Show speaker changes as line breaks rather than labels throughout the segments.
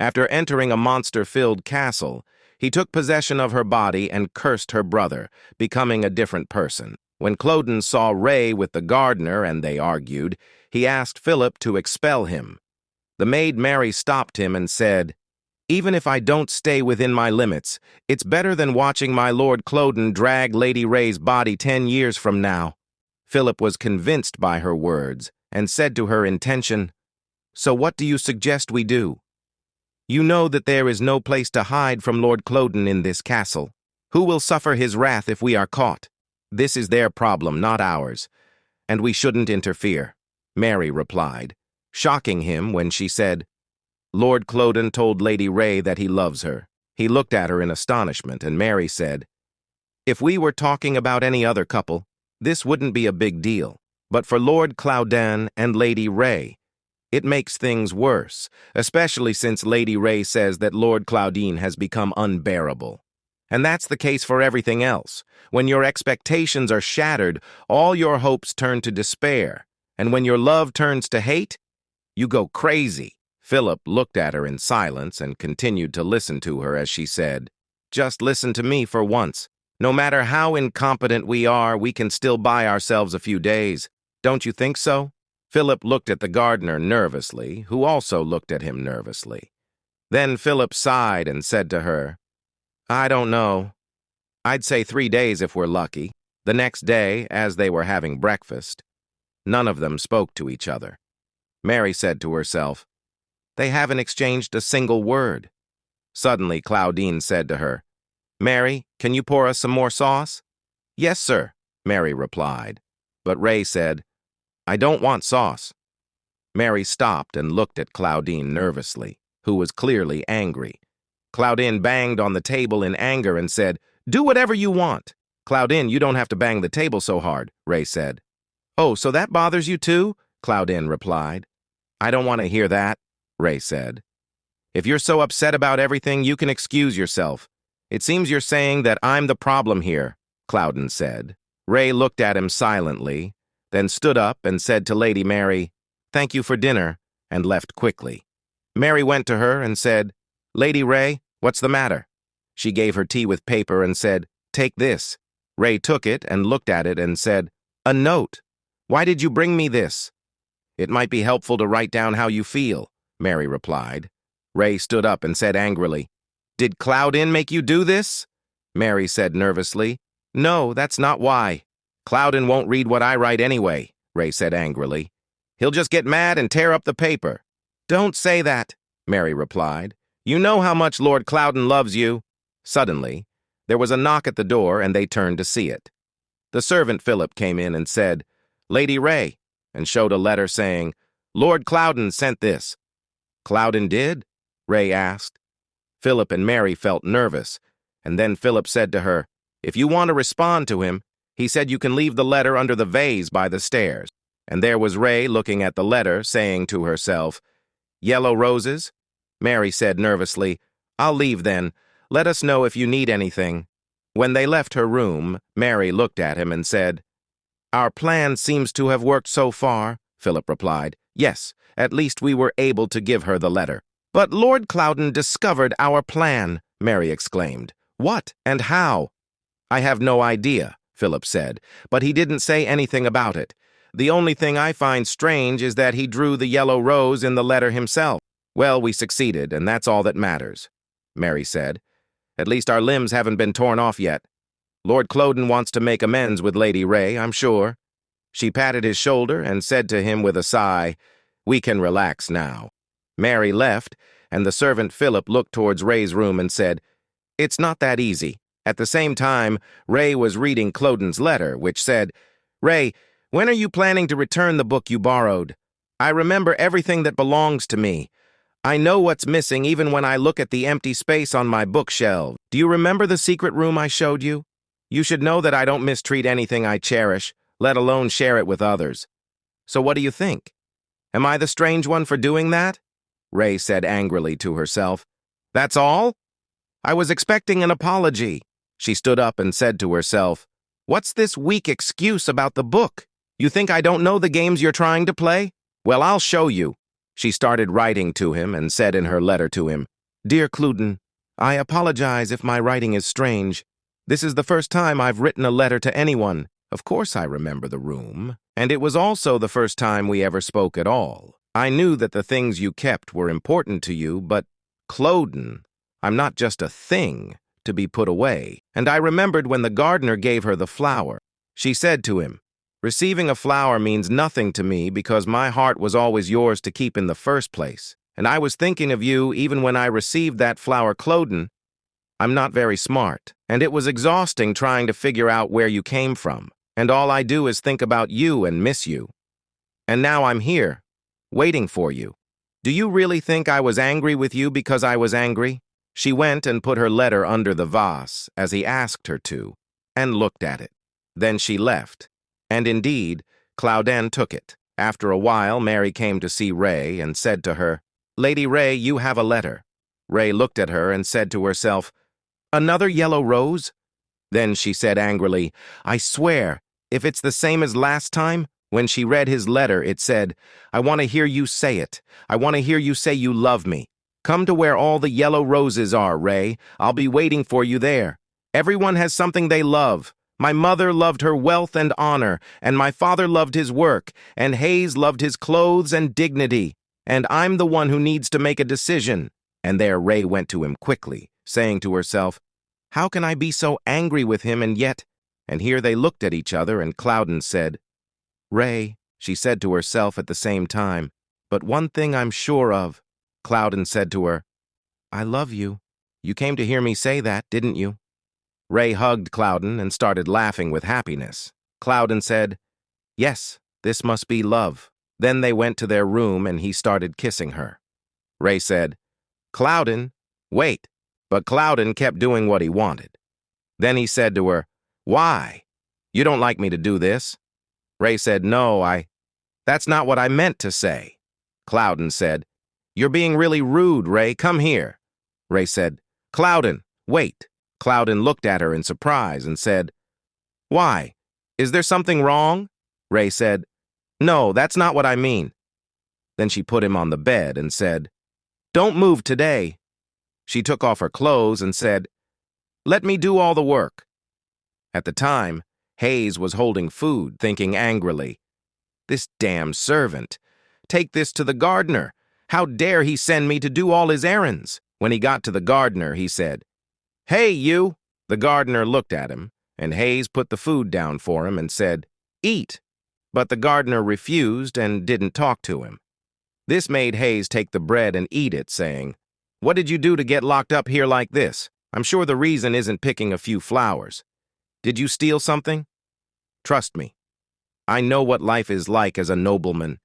After entering a monster-filled castle, he took possession of her body and cursed her brother, becoming a different person. When Cloden saw Ray with the gardener and they argued, he asked Philip to expel him. The maid Mary stopped him and said, "Even if I don't stay within my limits, it's better than watching my Lord Cloden drag Lady Ray's body 10 years from now." Philip was convinced by her words and said to her in tension, "So what do you suggest we do? You know that there is no place to hide from Lord Cloden in this castle. Who will suffer his wrath if we are caught? This is their problem, not ours, and we shouldn't interfere," Mary replied, shocking him when she said, "Lord Cloden told Lady Ray that he loves her." He looked at her in astonishment, and Mary said, "If we were talking about any other couple, this wouldn't be a big deal. But for Lord Clouden and Lady Ray, it makes things worse, especially since Lady Ray says that Lord Clouden has become unbearable. And that's the case for everything else. When your expectations are shattered, all your hopes turn to despair. And when your love turns to hate, you go crazy." Philip looked at her in silence and continued to listen to her as she said, "Just listen to me for once. No matter how incompetent we are, we can still buy ourselves a few days. Don't you think so?" Philip looked at the gardener nervously, who also looked at him nervously. Then Philip sighed and said to her, "I don't know. I'd say 3 days if we're lucky." The next day, as they were having breakfast, none of them spoke to each other. Mary said to herself, "They haven't exchanged a single word." Suddenly, Clouden said to her, "Mary, can you pour us some more sauce?" "Yes, sir," Mary replied. But Ray said, "I don't want sauce." Mary stopped and looked at Clouden nervously, who was clearly angry. Clouden banged on the table in anger and said, "Do whatever you want." "Clouden, you don't have to bang the table so hard," Ray said. "Oh, so that bothers you too?" Clouden replied. "I don't want to hear that," Ray said. "If you're so upset about everything, you can excuse yourself. It seems you're saying that I'm the problem here," Clouden said. Ray looked at him silently, then stood up and said to Lady Mary, "Thank you for dinner," and left quickly. Mary went to her and said, "Lady Ray, what's the matter?" She gave her tea with paper and said, "Take this." Ray took it and looked at it and said, "A note. Why did you bring me this?" "It might be helpful to write down how you feel," Mary replied. Ray stood up and said angrily, "Did Clouden make you do this?" Mary said nervously, "No, that's not why." "Clouden won't read what I write anyway," Ray said angrily. "He'll just get mad and tear up the paper." "Don't say that," Mary replied. "You know how much Lord Clouden loves you." Suddenly, there was a knock at the door and they turned to see it. The servant Philip came in and said, "Lady Ray," and showed a letter saying, "Lord Clouden sent this." "Clouden did?" Ray asked. Philip and Mary felt nervous, and then Philip said to her, "If you want to respond to him, he said you can leave the letter under the vase by the stairs." And there was Ray looking at the letter, saying to herself, "Yellow roses?" Mary said nervously, "I'll leave then. Let us know if you need anything." When they left her room, Mary looked at him and said, "Our plan seems to have worked so far," Philip replied. "Yes, at least we were able to give her the letter." "But Lord Clouden discovered our plan," Mary exclaimed. "What and how?" "I have no idea," Philip said, "but he didn't say anything about it. The only thing I find strange is that he drew the yellow rose in the letter himself." "Well, we succeeded, and that's all that matters," Mary said. "At least our limbs haven't been torn off yet. Lord Clouden wants to make amends with Lady Ray, I'm sure." She patted his shoulder and said to him with a sigh, "We can relax now." Mary left, and the servant Philip looked towards Ray's room and said, "It's not that easy." At the same time, Ray was reading Cloden's letter, which said, "Ray, when are you planning to return the book you borrowed? I remember everything that belongs to me. I know what's missing even when I look at the empty space on my bookshelf. Do you remember the secret room I showed you? You should know that I don't mistreat anything I cherish, let alone share it with others. So what do you think? Am I the strange one for doing that?" Ray said angrily to herself. "That's all? I was expecting an apology." She stood up and said to herself, "What's this weak excuse about the book? You think I don't know the games you're trying to play? Well, I'll show you." She started writing to him and said in her letter to him, "Dear Clouden, I apologize if my writing is strange. This is the first time I've written a letter to anyone. Of course I remember the room, and it was also the first time we ever spoke at all. I knew that the things you kept were important to you, but, Clouden, I'm not just a thing to be put away." And I remembered when the gardener gave her the flower. She said to him, "Receiving a flower means nothing to me because my heart was always yours to keep in the first place. And I was thinking of you even when I received that flower, Clouden. I'm not very smart, and it was exhausting trying to figure out where you came from. And all I do is think about you and miss you. And now I'm here, waiting for you. Do you really think I was angry with you because I was angry?" She went and put her letter under the vase, as he asked her to, and looked at it. Then she left. And indeed, Clouden took it. After a while, Mary came to see Ray and said to her, "Lady Ray, you have a letter." Ray looked at her and said to herself, "Another yellow rose?" Then she said angrily, "I swear, if it's the same as last time." When she read his letter, it said, "I want to hear you say it. I want to hear you say you love me. Come to where all the yellow roses are, Ray. I'll be waiting for you there. Everyone has something they love. My mother loved her wealth and honor, and my father loved his work, and Hayes loved his clothes and dignity. And I'm the one who needs to make a decision." And there Ray went to him quickly, saying to herself, "How can I be so angry with him and yet—" And here they looked at each other, and Clouden said, "Ray," she said to herself at the same time, "but one thing I'm sure of." Clouden said to her, "I love you. You came to hear me say that, didn't you?" Ray hugged Clouden and started laughing with happiness. Clouden said, "Yes, this must be love." Then they went to their room and he started kissing her. Ray said, "Clouden, wait." But Clouden kept doing what he wanted. Then he said to her, "Why? You don't like me to do this?" Ray said, "No, that's not what I meant to say." Clouden said, "You're being really rude, Ray. Come here." Ray said, "Clouden, wait." Clouden looked at her in surprise and said, "Why? Is there something wrong?" Ray said, "No, that's not what I mean." Then she put him on the bed and said, "Don't move today." She took off her clothes and said, "Let me do all the work." At the time, Hayes was holding food, thinking angrily, "This damn servant. Take this to the gardener. How dare he send me to do all his errands?" When he got to the gardener, he said, "Hey, you!" The gardener looked at him, and Hayes put the food down for him and said, "Eat." But the gardener refused and didn't talk to him. This made Hayes take the bread and eat it, saying, "What did you do to get locked up here like this? I'm sure the reason isn't picking a few flowers. Did you steal something? Trust me. I know what life is like as a nobleman.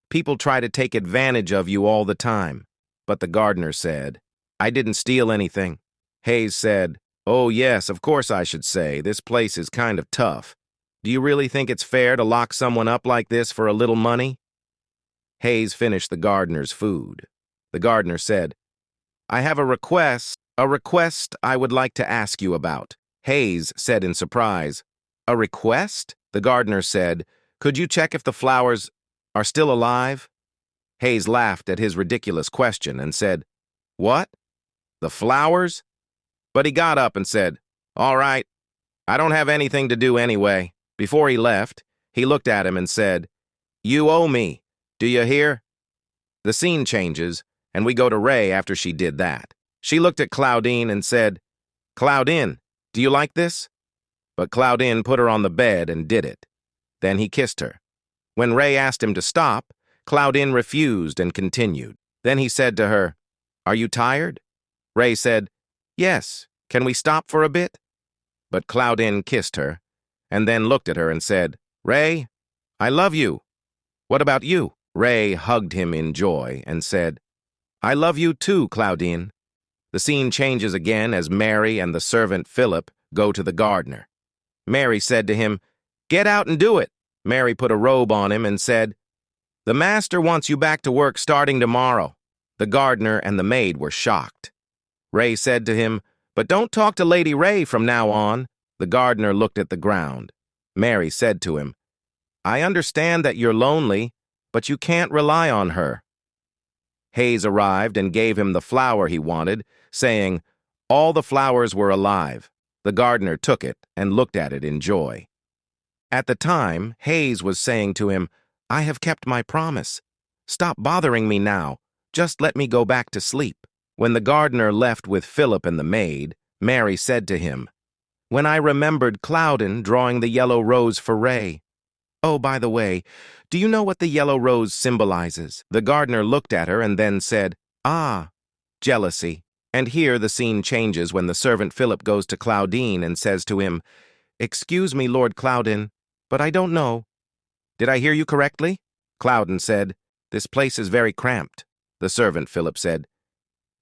People try to take advantage of you all the time." But the gardener said, "I didn't steal anything." Hayes said, "Oh yes, of course I should say. This place is kind of tough. Do you really think it's fair to lock someone up like this for a little money?" Hayes finished the gardener's food. The gardener said, "I have a request I would like to ask you about." Hayes said in surprise, "A request?" The gardener said, "Could you check if the flowers are still alive?" Hayes laughed at his ridiculous question and said, "What? The flowers?" But he got up and said, "All right, I don't have anything to do anyway." Before he left, he looked at him and said, "You owe me. Do you hear?" The scene changes, and we go to Ray after she did that. She looked at Clouden and said, "Clouden, do you like this?" But Clouden put her on the bed and did it. Then he kissed her. When Ray asked him to stop, Clouden refused and continued. Then he said to her, "Are you tired?" Ray said, "Yes. Can we stop for a bit?" But Clouden kissed her, and then looked at her and said, "Ray, I love you. What about you?" Ray hugged him in joy and said, "I love you too, Clouden." The scene changes again as Mary and the servant Philip go to the gardener. Mary said to him, "Get out and do it." Mary put a robe on him and said, "The master wants you back to work starting tomorrow." The gardener and the maid were shocked. Ray said to him, "But don't talk to Lady Ray from now on." The gardener looked at the ground. Mary said to him, "I understand that you're lonely, but you can't rely on her." Hayes arrived and gave him the flower he wanted, saying, "All the flowers were alive." The gardener took it and looked at it in joy. At the time, Hayes was saying to him, "I have kept my promise. Stop bothering me now. Just let me go back to sleep." When the gardener left with Philip and the maid, Mary said to him, "When I remembered Clouden drawing the yellow rose for Ray. Oh, by the way, do you know what the yellow rose symbolizes?" The gardener looked at her and then said, "Ah, jealousy." And here the scene changes when the servant Philip goes to Claudine and says to him, "Excuse me, Lord Clouden, but I don't know. Did I hear you correctly?" Clouden said, "This place is very cramped." The servant Philip said,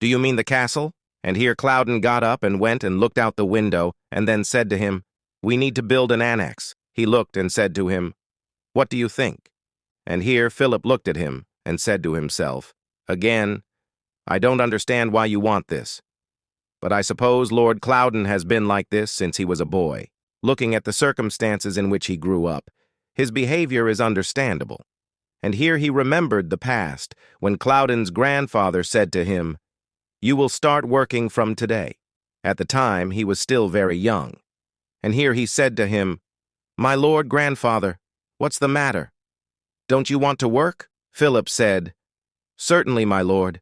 "Do you mean the castle?" And here Clouden got up and went and looked out the window and then said to him, "We need to build an annex." He looked and said to him, "What do you think?" And here Philip looked at him and said to himself, "Again, I don't understand why you want this. But I suppose Lord Clouden has been like this since he was a boy. Looking at the circumstances in which he grew up, his behavior is understandable." And here he remembered the past, when Clouden's grandfather said to him, "You will start working from today." At the time, he was still very young. And here he said to him, "My lord grandfather, what's the matter? Don't you want to work?" Philip said, "Certainly, my lord."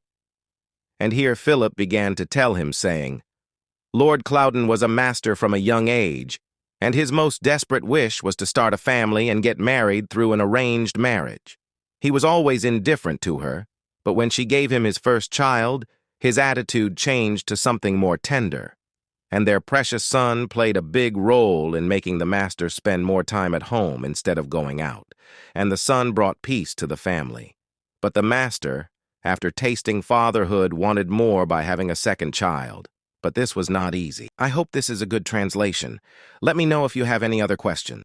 And here Philip began to tell him, saying, Lord Clouden was a master from a young age, and his most desperate wish was to start a family and get married through an arranged marriage. He was always indifferent to her, but when she gave him his first child, his attitude changed to something more tender, and their precious son played a big role in making the master spend more time at home instead of going out, and the son brought peace to the family. But the master, after tasting fatherhood, wanted more by having a second child. But this was not easy. I hope this is a good translation. Let me know if you have any other questions.